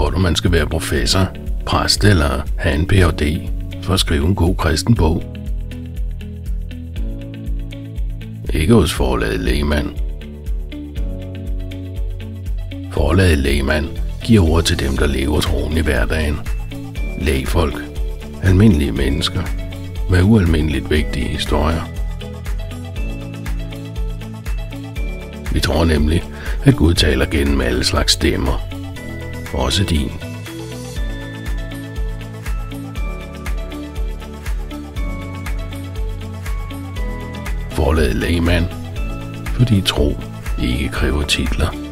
tror du, man skal være professor, præst eller have en Ph.D. for at skrive en god kristen bog? Ikke hos forlaget Lehmann. Forlaget Lehmann giver ord til dem, der lever troen i hverdagen. Lægfolk, almindelige mennesker med ualmindeligt vigtige historier. Vi tror nemlig, at Gud taler gennem alle slags stemmer. Også din. Forlaget Lehmann, fordi tro ikke kræver titler.